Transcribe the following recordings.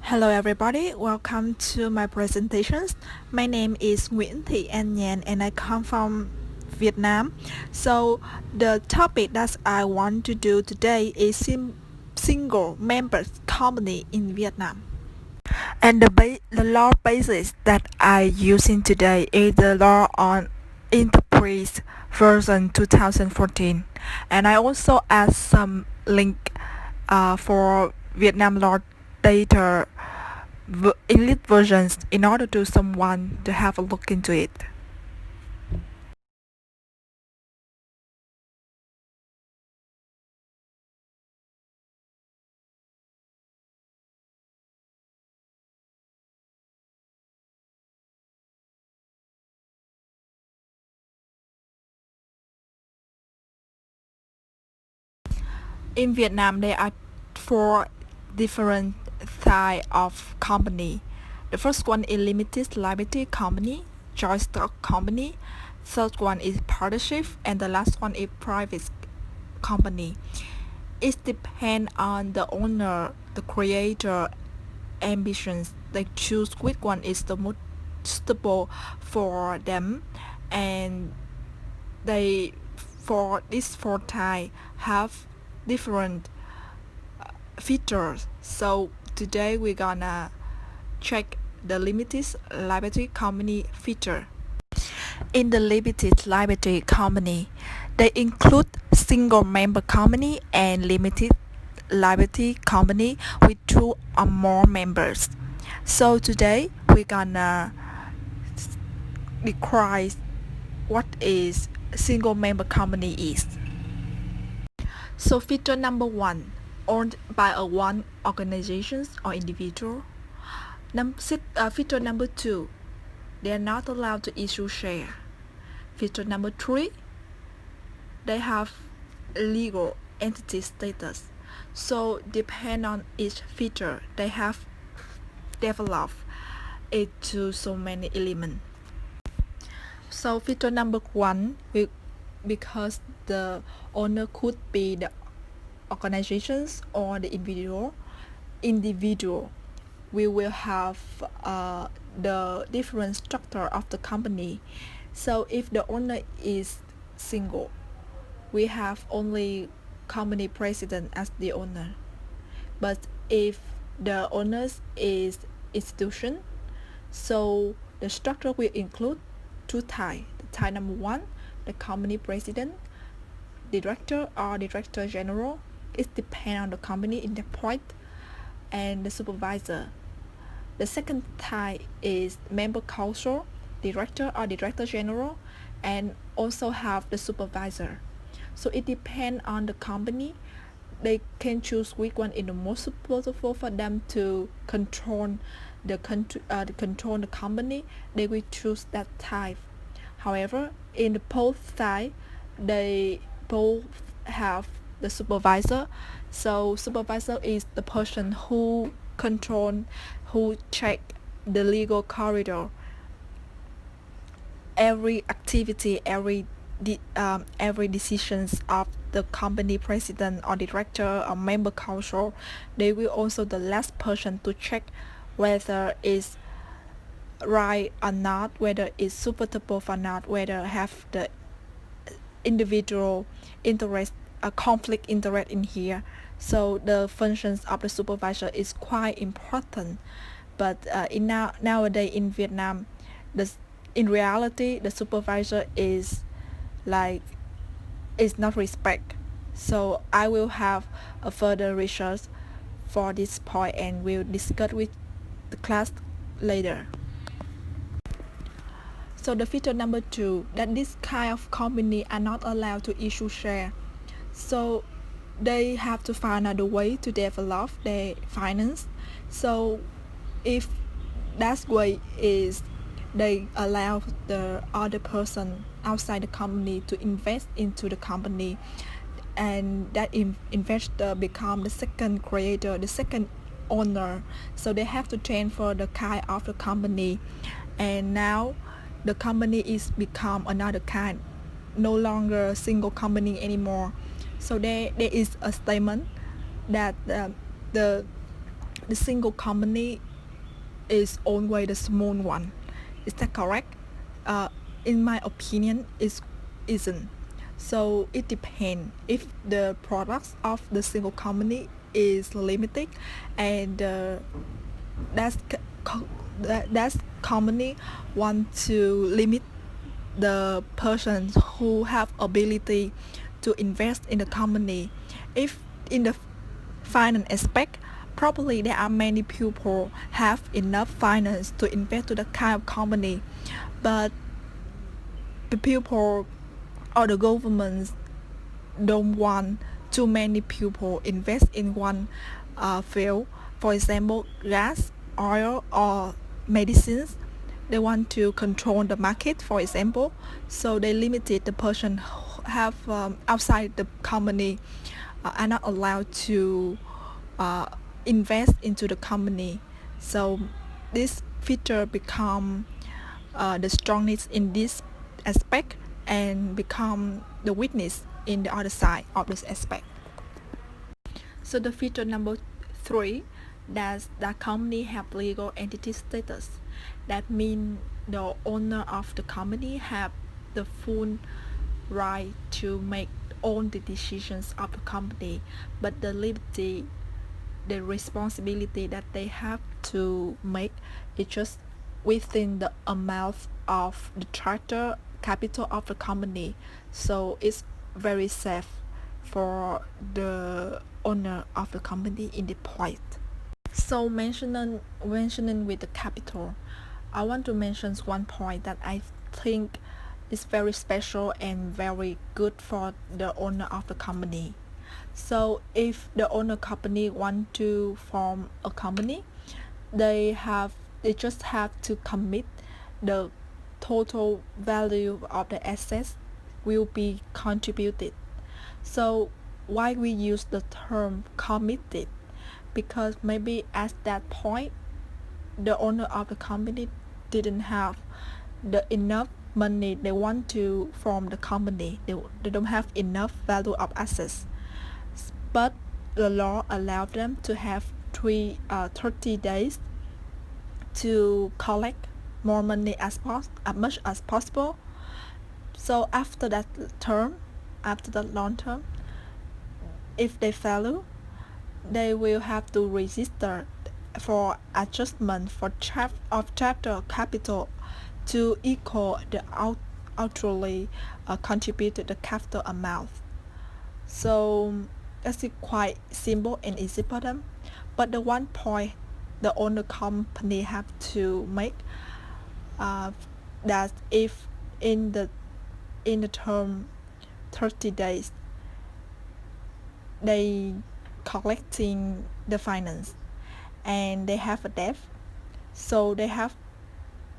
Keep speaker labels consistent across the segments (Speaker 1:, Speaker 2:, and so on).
Speaker 1: Hello everybody, welcome to my presentations. My name is Nguyễn Thị An Nhan and I come from Viet Nam. So the topic that I want to do today is single member company in Vietnam. And the law basis that I using today is the law on Enterprise version 2014. And I also add some link for Vietnam law data English versions in order to someone to have a look into it. In Vietnam, there are four different types of company. The first one is limited liability company, joint stock company. Third one is partnership, and the last one is private company. It depends on the owner, the creator, ambitions. They choose which one is the most suitable for them, and they for this four type have different features. So today we're gonna check the limited liability company feature. In the limited liability company, they include single member company and limited liability company with two or more members. So today we're gonna describe what is single member company is. So feature number one, owned by a one organization or individual. Feature number two, they are not allowed to issue share. Feature number three, they have legal entity status. So depend on each feature, they have developed it to so many elements. So feature number one, because the owner could be the organizations or the individual, we will have the different structure of the company. So if the owner is single, we have only company president as the owner. But if the owner is institution, so the structure will include two types. Type number one, the company president, director or director general. It depends on the company in the point, and the supervisor. The second type is member council, director or director general, and also have the supervisor. So it depends on the company. They can choose which one is the most suitable for them to control control the company. They will choose that type. However, in the both type, they both have the supervisor. So supervisor is the person who check the legal corridor, every activity, every decisions of the company president or director or member council. They will also the last person to check whether it's right or not, whether it's suitable or not, whether have the individual interest, a conflict interest in here. So the functions of the supervisor is quite important. But nowadays in Vietnam, in reality the supervisor is not respect. So I will have a further research for this point and will discuss with the class later. So the feature number two, that this kind of company are not allowed to issue share. So they have to find another way to develop their finance. So if that way is they allow the other person outside the company to invest into the company, and that investor become the second creator, the second owner. So they have to transfer the kind of the company, and now the company is become another kind, no longer a single company anymore. So there is a statement that the the single company is always the small one. Is that correct? In my opinion, it isn't. So it depends if the products of the single company is limited, and that's that's company want to limit the persons who have ability to invest in the company. If in the finance aspect, probably there are many people have enough finance to invest to the kind of company, but the people or the governments don't want too many people invest in one field. For example, gas, oil, or medicines. They want to control the market, for example, so they limited the person who have outside the company are not allowed to uh, invest into the company. So this feature become the strongest in this aspect and become the weakness in the other side of this aspect. So the feature number 3, that the company have legal entity status. That means the owner of the company have the full right to make all the decisions of the company, but the liberty, the responsibility that they have to make is just within the amount of the charter capital of the company. So it's very safe for the owner of the company in the point. So mentioning with the capital, I want to mention one point that I think is very special and very good for the owner of the company. So if the owner company want to form a company, they just have to commit the total value of the assets will be contributed. So why we use the term committed? Because maybe at that point the owner of the company didn't have the enough money they want to form the company. They don't have enough value of assets, but the law allowed them to have 30 days to collect more money as much as possible. So after that long term, if they fail, they will have to register for adjustment for chapter capital to equal the outrally contributed the capital amount. So that's quite simple and easy for them. But the one point the owner company have to make that if in the term 30 days they collecting the finance and they have a debt, so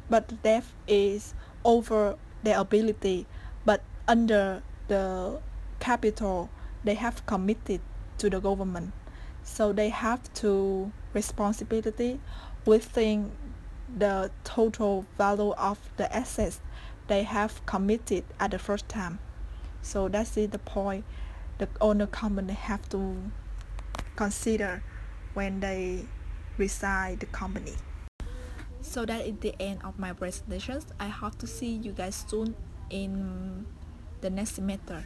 Speaker 1: but the debt is over their ability, but under the capital they have committed to the government, so they have to responsibility within the total value of the assets they have committed at the first time. So that's the point the owner company have to consider when they resign the company. So that is the end of my presentations. I hope to see you guys soon in the next semester.